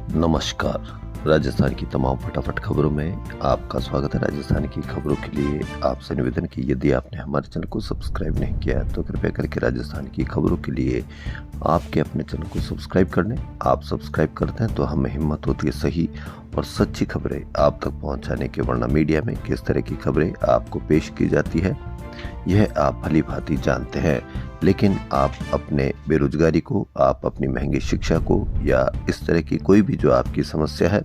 नमस्कार। राजस्थान की तमाम फटाफट खबरों में आपका स्वागत है। राजस्थान की खबरों के लिए आपसे निवेदन कि यदि आपने हमारे चैनल को सब्सक्राइब नहीं किया है तो कृपया करके राजस्थान की खबरों के लिए आपके अपने चैनल को सब्सक्राइब कर लें। आप सब्सक्राइब करते हैं तो हमें हिम्मत होती है सही और सच्ची खबरें आप तक पहुंचाने के, वरना मीडिया में किस तरह की खबरें आपको पेश की जाती है यह आप भली भांति जानते हैं। लेकिन आप अपने बेरोजगारी को, आप अपनी महंगी शिक्षा को या इस तरह की कोई भी जो आपकी समस्या है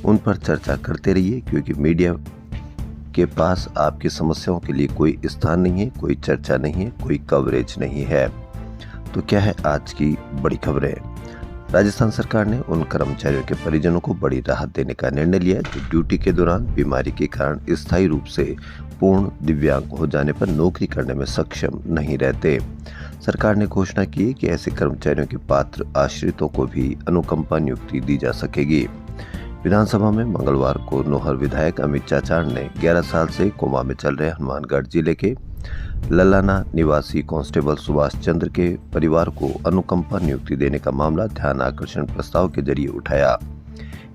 उन पर चर्चा करते रहिए, क्योंकि मीडिया के पास आपकी समस्याओं के लिए कोई स्थान नहीं है, कोई चर्चा नहीं है, कोई कवरेज नहीं है। तो क्या है आज की बड़ी खबरें? राजस्थान सरकार ने उन कर्मचारियों के परिजनों को बड़ी राहत देने का निर्णय लिया जो ड्यूटी के दौरान बीमारी के कारण स्थायी रूप से पूर्ण दिव्यांग हो जाने पर नौकरी करने में सक्षम नहीं रहते। सरकार ने घोषणा की कि ऐसे कर्मचारियों के पात्र आश्रितों को भी अनुकंपा नियुक्ति दी जा सकेगी। विधानसभा में मंगलवार को नोहर विधायक अमित चाचाड़ ने 11 साल से कोमा में चल रहे हनुमानगढ़ जिले के लल्लाना निवासी कांस्टेबल सुभाष चंद्र के परिवार को अनुकंपा नियुक्ति देने का मामला ध्यान आकर्षण प्रस्ताव के जरिए उठाया।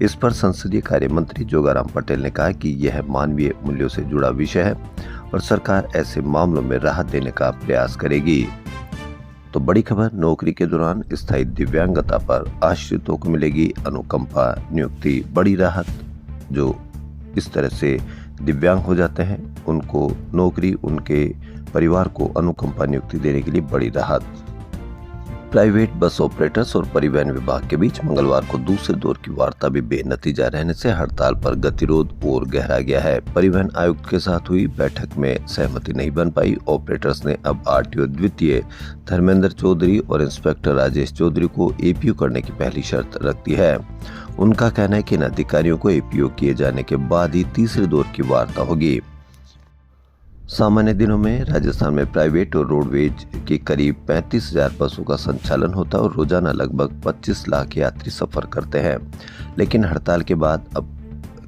इस पर संसदीय कार्य मंत्री जोगाराम पटेल ने कहा कि यह मानवीय मूल्यों से जुड़ा विषय है और सरकार ऐसे मामलों में राहत देने का प्रयास करेगी। तो बड़ी खबर, नौकरी के दौरान स्थायी दिव्यांगता पर आश्रितों को मिलेगी अनुकंपा नियुक्ति। बड़ी राहत, जो इस तरह से दिव्यांग हो जाते हैं उनको नौकरी, उनके परिवार को अनुकंपा नियुक्ति देने के लिए बड़ी राहत। प्राइवेट बस ऑपरेटर्स और परिवहन विभाग के बीच मंगलवार को दूसरे दौर की वार्ता भी बेनतीजा रहने से हड़ताल पर गतिरोध और गहरा गया है। परिवहन आयुक्त के साथ हुई बैठक में सहमति नहीं बन पाई। ऑपरेटर्स ने अब आरटीओ द्वितीय धर्मेंद्र चौधरी और इंस्पेक्टर राजेश चौधरी को एपीओ करने की पहली शर्त रख दी है। उनका कहना है कि इन अधिकारियों को एपीओ किए जाने के बाद ही तीसरे दौर की वार्ता होगी। सामान्य दिनों में राजस्थान में प्राइवेट और रोडवेज की करीब 35,000 बसों का संचालन होता है और रोजाना लगभग 25 लाख यात्री सफर करते हैं। लेकिन हड़ताल के बाद अब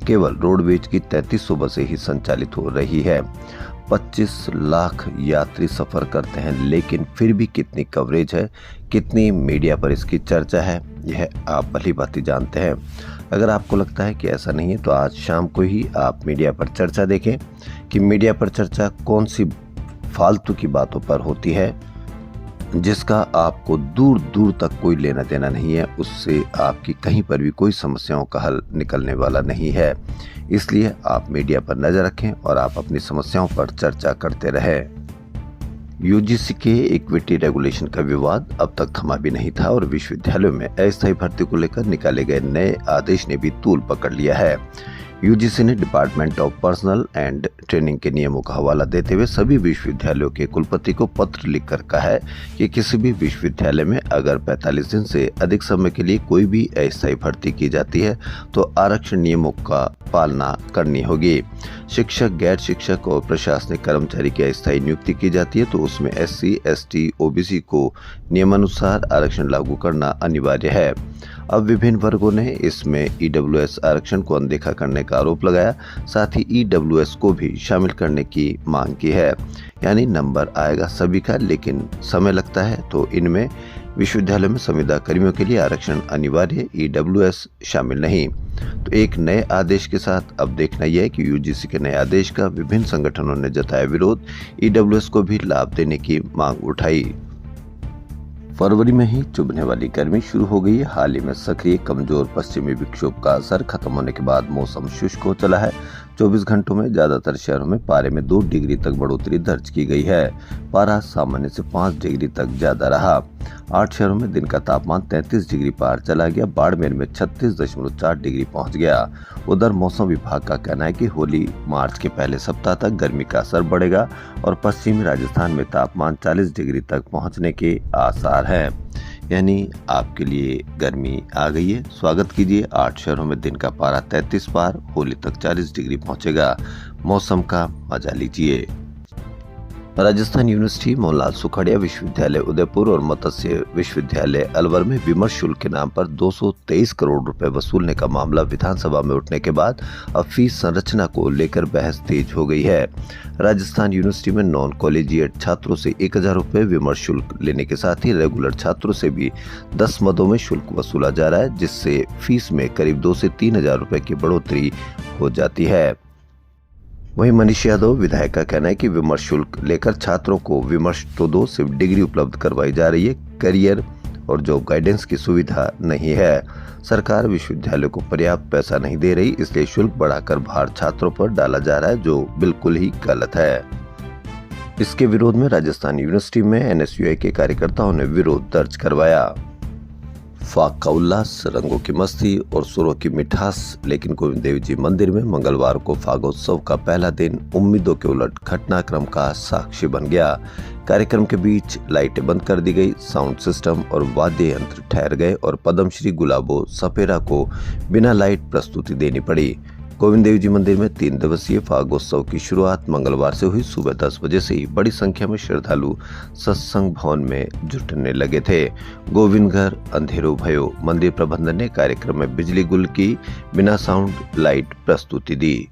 केवल रोडवेज की 3300 बसें ही संचालित हो रही है। 25 लाख यात्री सफर करते हैं, लेकिन फिर भी कितनी कवरेज है, कितनी मीडिया पर इसकी चर्चा है, यह आप भली भांति जानते हैं। अगर आपको लगता है कि ऐसा नहीं है तो आज शाम को ही आप मीडिया पर चर्चा देखें कि मीडिया पर चर्चा कौन सी फालतू की बातों पर होती है जिसका आपको दूर दूर तक कोई लेना देना नहीं है, उससे आपकी कहीं पर भी कोई समस्याओं का हल निकलने वाला नहीं है। इसलिए आप मीडिया पर नजर रखें और आप अपनी समस्याओं पर चर्चा करते रहें। यूजीसी के इक्विटी रेगुलेशन का विवाद अब तक थमा भी नहीं था और विश्वविद्यालयों में अस्थायी भर्ती को लेकर निकाले गए नए आदेश ने भी तूल पकड़ लिया है। यूजीसी ने department of personal and training के नियमों का हवाला देते हुए सभी विश्वविद्यालयों के कुलपति को पत्र लिखकर कहा है कि किसी भी विश्वविद्यालय में अगर 45 दिन से अधिक समय के लिए कोई भी अस्थायी भर्ती की जाती है तो आरक्षण नियमों का पालना करनी होगी। शिक्षक, गैर शिक्षक और प्रशासनिक कर्मचारी की अस्थायी नियुक्ति की जाती है तो उसमें SC, ST, OBC को नियमानुसार आरक्षण लागू करना अनिवार्य है। अब विभिन्न वर्गों ने इसमें EWS आरक्षण को अनदेखा करने का आरोप लगाया, साथ ही EWS को भी शामिल करने की मांग की है। यानी नंबर आएगा सभी का, लेकिन समय लगता है। तो इनमें विश्वविद्यालय में संविदा कर्मियों के लिए आरक्षण अनिवार्य, EWS शामिल नहीं। तो एक नए आदेश के साथ अब देखना यह है कि यूजीसी के नए आदेश का विभिन्न संगठनों ने जताया विरोध, EWS को भी लाभ देने की मांग उठाई। फरवरी में ही चुभने वाली गर्मी शुरू हो गई है। हाल ही में सक्रिय कमजोर पश्चिमी विक्षोभ का असर खत्म होने के बाद मौसम शुष्क हो चला है। 24 घंटों में ज्यादातर शहरों में पारे में 2 डिग्री तक बढ़ोतरी दर्ज की गई है। पारा सामान्य से 5 डिग्री तक ज्यादा रहा। 8 शहरों में दिन का तापमान 33 डिग्री पार चला गया। बाड़मेर में 36.4 डिग्री पहुंच गया। उधर मौसम विभाग का कहना है कि होली मार्च के पहले सप्ताह तक गर्मी का असर बढ़ेगा और पश्चिमी राजस्थान में तापमान 40 डिग्री तक पहुंचने के आसार हैं। यानी आपके लिए गर्मी आ गई है। स्वागत कीजिए। 8 शहरों में दिन का पारा 33 पार, होली तक 40 डिग्री पहुंचेगा। मौसम का मजा लीजिए। राजस्थान यूनिवर्सिटी, मोहनलाल सुखाड़िया विश्वविद्यालय उदयपुर और मत्स्य विश्वविद्यालय अलवर में विमर्श शुल्क के नाम पर 223 करोड़ रुपए वसूलने का मामला विधानसभा में उठने के बाद अब फीस संरचना को लेकर बहस तेज हो गई है। राजस्थान यूनिवर्सिटी में नॉन कॉलेजिएट छात्रों से 1000 रुपए विमर्श शुल्क लेने के साथ ही रेगुलर छात्रों से भी 10 मदों में शुल्क वसूला जा रहा है, जिससे फीस में करीब 2 से 3 हजार रुपए की बढ़ोतरी हो जाती है। वहीं मनीष यादव विधायक का कहना है कि विमर्श शुल्क लेकर छात्रों को विमर्श तो दो, सिर्फ डिग्री उपलब्ध करवाई जा रही है, करियर और जॉब गाइडेंस की सुविधा नहीं है। सरकार विश्वविद्यालय को पर्याप्त पैसा नहीं दे रही, इसलिए शुल्क बढ़ाकर भार छात्रों पर डाला जा रहा है, जो बिल्कुल ही गलत है। इसके विरोध में राजस्थान यूनिवर्सिटी में एनएसयूआई के कार्यकर्ताओं ने विरोध दर्ज करवाया। फाग का उल्लास, रंगों की मस्ती और सुरों की मिठास, लेकिन गोविंद देव जी मंदिर में मंगलवार को फागोत्सव का पहला दिन उम्मीदों के उलट घटनाक्रम का साक्षी बन गया। कार्यक्रम के बीच लाइटें बंद कर दी गई, साउंड सिस्टम और वाद्य यंत्र ठहर गए और पद्मश्री गुलाबो सपेरा को बिना लाइट प्रस्तुति देनी पड़ी। गोविंद देव जी मंदिर में 3 दिवसीय फागोत्सव की शुरुआत मंगलवार से हुई। सुबह 10 बजे से ही बड़ी संख्या में श्रद्धालु सत्संग भवन में जुटने लगे थे। गोविंद घर अंधेरो भयो, मंदिर प्रबंधन ने कार्यक्रम में बिजली गुल की बिना साउंड लाइट प्रस्तुति दी।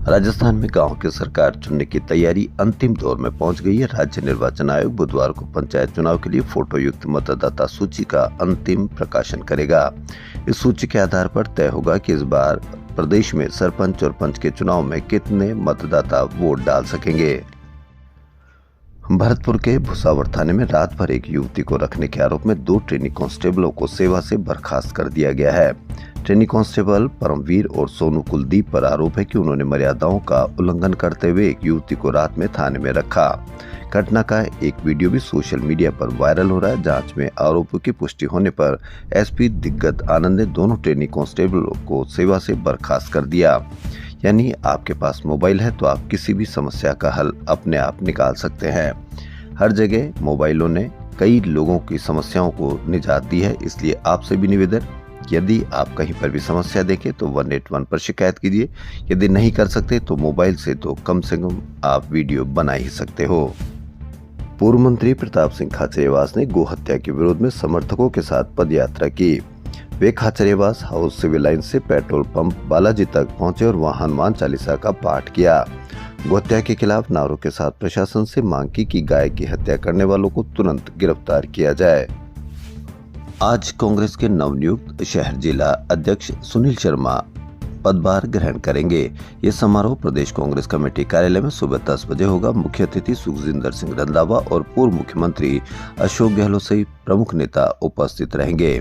राजस्थान में गांव की सरकार चुनने की तैयारी अंतिम दौर में पहुंच गई है। राज्य निर्वाचन आयोग बुधवार को पंचायत चुनाव के लिए फोटो युक्त मतदाता सूची का अंतिम प्रकाशन करेगा। इस सूची के आधार पर तय होगा कि इस बार प्रदेश में सरपंच और पंच के चुनाव में कितने मतदाता वोट डाल सकेंगे। भरतपुर के भुसावर थाने में रात भर एक युवती को रखने के आरोप में 2 ट्रेनी कांस्टेबलों को सेवा से बर्खास्त कर दिया गया है। ट्रेनी कांस्टेबल परमवीर और सोनू कुलदीप पर आरोप है कि उन्होंने मर्यादाओं का उल्लंघन करते हुए एक युवती को रात में थाने में रखा। घटना का एक वीडियो भी सोशल मीडिया पर वायरल हो रहा है। जांच में आरोपों की पुष्टि होने पर एसपी दिग्गत आनंद ने दोनों ट्रेनी कांस्टेबलों को सेवा से बर्खास्त कर दिया। यानी आपके पास मोबाइल है तो आप किसी भी समस्या का हल अपने आप निकाल सकते हैं। हर जगह मोबाइलों ने कई लोगों की समस्याओं को निजात दी है, इसलिए आपसे भी निवेदन, यदि आप कहीं पर भी समस्या देखें तो 181 पर शिकायत कीजिए। यदि नहीं कर सकते तो मोबाइल से तो कम से कम आप वीडियो बना ही सकते हो। पूर्व मंत्री प्रताप सिंह खाचरियावास ने गो हत्या के विरोध में समर्थकों के साथ पदयात्रा की। वे खाचरियावास हाउस सिविल लाइन से पेट्रोल पंप बालाजी तक पहुंचे और वहां हनुमान चालीसा का पाठ किया। गोहत्या के खिलाफ नारों के साथ प्रशासन से मांग की कि गाय की हत्या करने वालों को तुरंत गिरफ्तार किया जाए। आज कांग्रेस के नवनियुक्त शहर जिला अध्यक्ष सुनील शर्मा पदभार ग्रहण करेंगे। ये समारोह प्रदेश कांग्रेस कमेटी कार्यालय में सुबह 10 बजे होगा। मुख्य अतिथि सुखजिंदर सिंह रंधावा और पूर्व मुख्यमंत्री अशोक गहलोत सहित प्रमुख नेता उपस्थित रहेंगे।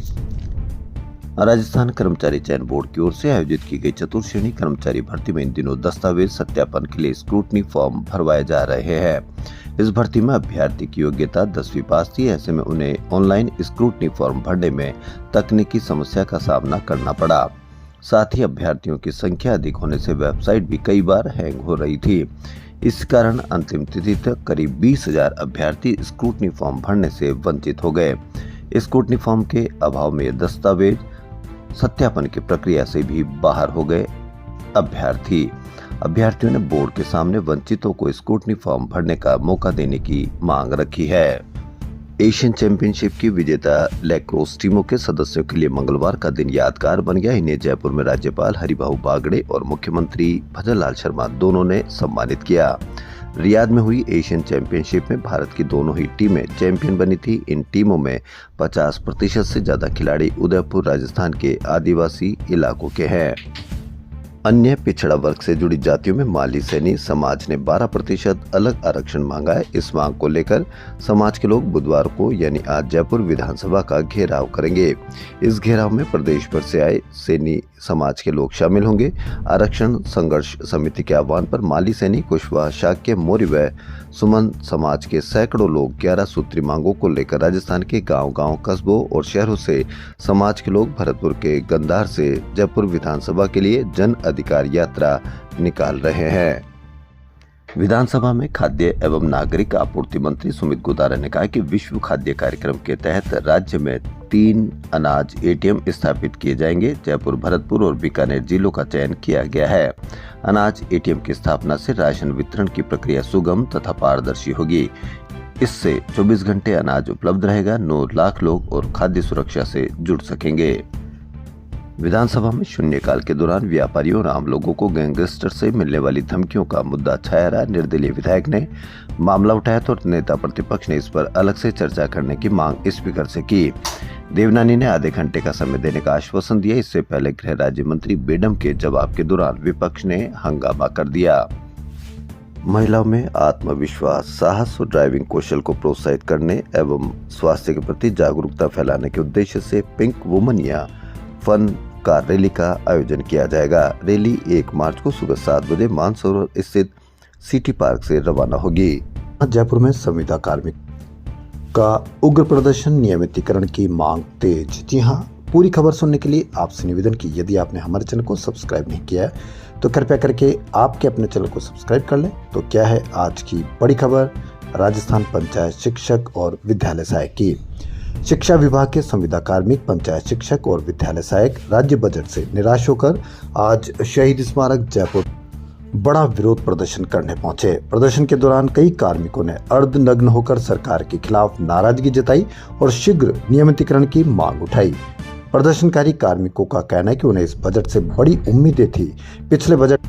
राजस्थान कर्मचारी चयन बोर्ड की ओर से आयोजित की गई चतुर्श्रेणी कर्मचारी भर्ती में इन दिनों दस्तावेज सत्यापन के लिए स्क्रूटनी फॉर्म भरवाए जा रहे हैं। इस भर्ती में अभ्यर्थी की योग्यता 10वीं पास थी। ऐसे में उन्हें ऑनलाइन स्क्रूटनी फॉर्म भरने में तकनीकी समस्या का सामना करना पड़ा। साथ ही अभ्यर्थियों की संख्या अधिक होने से वेबसाइट भी कई बार हैंग हो रही थी। इस कारण अंतिम तिथि तक करीब 20,000 अभ्यर्थी स्क्रूटनी फॉर्म भरने से वंचित हो गए। स्क्रूटनी फॉर्म के अभाव में दस्तावेज सत्यापन की प्रक्रिया से भी बाहर हो गए। अभ्यर्थियों ने बोर्ड के सामने वंचितों को स्क्रूटनी फॉर्म भरने का मौका देने की मांग रखी है। एशियन चैंपियनशिप की विजेता लैक्रोस टीमों के सदस्यों के लिए मंगलवार का दिन यादगार बन गया। इन्हें जयपुर में राज्यपाल हरिभाऊ बागड़े और मुख्यमंत्री भजनलाल शर्मा दोनों ने सम्मानित किया। रियाद में हुई एशियन चैंपियनशिप में भारत की दोनों ही टीमें चैंपियन बनी थी। इन टीमों में 50% से ज्यादा खिलाड़ी उदयपुर राजस्थान के आदिवासी इलाकों के हैं। अन्य पिछड़ा वर्ग से जुड़ी जातियों में माली सैनी समाज ने 12% अलग आरक्षण मांगा है। इस मांग को लेकर समाज के लोग बुधवार को यानी आज जयपुर विधानसभा का घेराव करेंगे। इस घेराव में प्रदेश भर से आए सैनी समाज के लोग शामिल होंगे। आरक्षण संघर्ष समिति के आह्वान पर माली सैनी, कुशवाहा, शाक्य, मौर्य व सुमन समाज के सैकड़ों लोग 11 सूत्री मांगों को लेकर राजस्थान के गांव-गांव, कस्बों और शहरों से समाज के लोग भरतपुर के गंधार से जयपुर विधानसभा के लिए जन अधिकार यात्रा निकाल रहे हैं। विधानसभा में खाद्य एवं नागरिक आपूर्ति मंत्री सुमित गुदारा ने कहा कि विश्व खाद्य कार्यक्रम के तहत राज्य में 3 अनाज एटीएम स्थापित किए जाएंगे। जयपुर, भरतपुर और बीकानेर जिलों का चयन किया गया है। अनाज एटीएम की स्थापना से राशन वितरण की प्रक्रिया सुगम तथा पारदर्शी होगी। इससे 24 घंटे अनाज उपलब्ध रहेगा। 9 लाख लोग और खाद्य सुरक्षा से जुड़ सकेंगे। विधानसभा में शून्यकाल के दौरान व्यापारियों और आम लोगों को गैंगस्टर से मिलने वाली धमकियों का मुद्दा छाया रहा। निर्दलीय विधायक ने मामला उठाया तो नेता प्रतिपक्ष ने इस पर अलग से चर्चा करने की मांग स्पीकर से की। देवनानी ने आधे घंटे का समय देने का आश्वासन दिया। इससे पहले गृह राज्य मंत्री बेडम के जवाब के दौरान विपक्ष ने हंगामा कर दिया। महिलाओं में आत्मविश्वास, साहस और ड्राइविंग कौशल को प्रोत्साहित करने एवं स्वास्थ्य के प्रति जागरूकता फैलाने के उद्देश्य से पिंक वुमन या फन कार रैली का आयोजन किया जाएगा। रैली 1 मार्च को सुबह 7 बजे मानसरोवर स्थित सिटी पार्क से रवाना होगी। जयपुर में संविदा कार्मिक का उग्र प्रदर्शन, नियमितीकरण की मांग तेज। जी हां, पूरी खबर सुनने के लिए आपसे निवेदन की यदि आपने हमारे चैनल को सब्सक्राइब नहीं किया है तो कृपया करके आपके अपने चैनल को सब्सक्राइब कर लें। तो क्या है आज की बड़ी खबर? राजस्थान पंचायत शिक्षक और विद्यालय सहायक की। शिक्षा विभाग के संविदा कार्मिक, पंचायत शिक्षक और विद्यालय सहायक राज्य बजट से निराश होकर आज शहीद स्मारक जयपुर बड़ा विरोध प्रदर्शन करने पहुंचे। प्रदर्शन के दौरान कई कार्मिकों ने अर्धनग्न होकर सरकार के खिलाफ नाराजगी जताई और शीघ्र नियमितीकरण की मांग उठाई। प्रदर्शनकारी कार्मिकों का कहना है कि उन्हें इस बजट से बड़ी उम्मीदें थी। पिछले बजट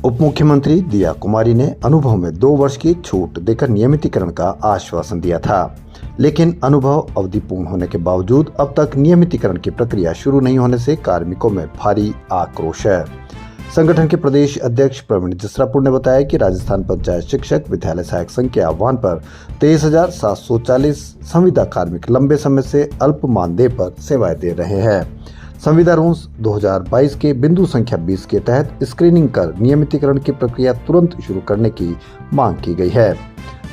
उप मुख्यमंत्री दिया कुमारी ने अनुभव में 2 वर्ष की छूट देकर नियमितीकरण का आश्वासन दिया था, लेकिन अनुभव अवधि पूर्ण होने के बावजूद अब तक नियमितीकरण की प्रक्रिया शुरू नहीं होने से कार्मिकों में भारी आक्रोश है। संगठन के प्रदेश अध्यक्ष प्रवीण जसरापुर ने बताया कि राजस्थान पंचायत शिक्षक विद्यालय सहायक संघ के आह्वान पर 23,740 संविदा कार्मिक लंबे समय से अल्प मानदेय पर सेवाएं दे रहे हैं। संविदा रूल्स 2022 के बिंदु संख्या 20 के तहत स्क्रीनिंग कर नियमितीकरण की प्रक्रिया तुरंत शुरू करने की मांग की गई है।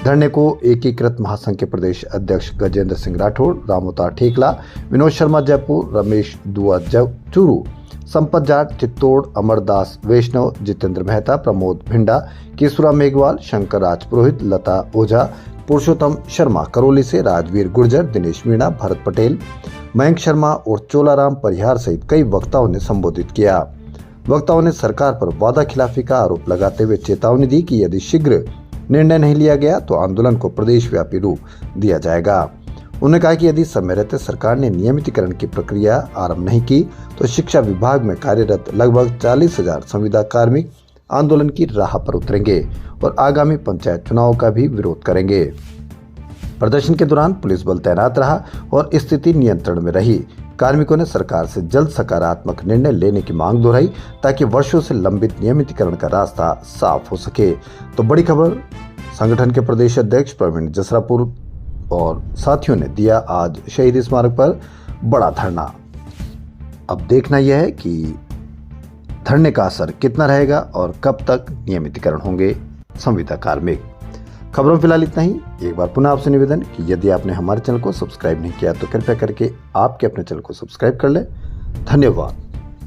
धरने को एकीकृत महासंघ के प्रदेश अध्यक्ष गजेंद्र सिंह राठौड़, रामोतार ठेकला, विनोद शर्मा जयपुर, रमेश दुआ चूरू, संपत जाट चित्तौड़, अमरदास वैष्णव, जितेंद्र मेहता, प्रमोद भिंडा, केसुरा मेघवाल, शंकर राज पुरोहित, लता ओझा, पुरुषोत्तम शर्मा करौली से, राजवीर गुर्जर, दिनेश मीणा, भरत पटेल, मयंक शर्मा और चोलाराम परिहार सहित कई वक्ताओं ने संबोधित किया। वक्ताओं ने सरकार पर वादा खिलाफी का आरोप लगाते हुए चेतावनी दी कि यदि शीघ्र निर्णय नहीं लिया गया तो आंदोलन को प्रदेश व्यापी रूप दिया जाएगा। उन्होंने कहा कि यदि समय रहते सरकार ने नियमितीकरण की प्रक्रिया आरंभ नहीं की तो शिक्षा विभाग में कार्यरत लगभग 40,000 संविदा कार्मिक आंदोलन की राह पर उतरेंगे और आगामी पंचायत चुनाव का भी विरोध करेंगे। प्रदर्शन के दौरान पुलिस बल तैनात रहा और स्थिति नियंत्रण में रही। कार्मिकों ने सरकार से जल्द सकारात्मक निर्णय लेने की मांग दोहराई ताकि वर्षों से लंबित नियमितीकरण का रास्ता साफ हो सके। तो बड़ी खबर, संगठन के प्रदेश अध्यक्ष प्रवीण जसरापुर और साथियों ने दिया आज शहीद स्मारक पर बड़ा धरना। अब देखना यह है कि धरने का असर कितना रहेगा और कब तक नियमितीकरण होंगे संविदा कार्मिक। खबरों में फिलहाल इतना ही। एक बार पुनः आपसे निवेदन कि यदि आपने हमारे चैनल को सब्सक्राइब नहीं किया तो कृपया करके आपके अपने चैनल को सब्सक्राइब कर लें। धन्यवाद।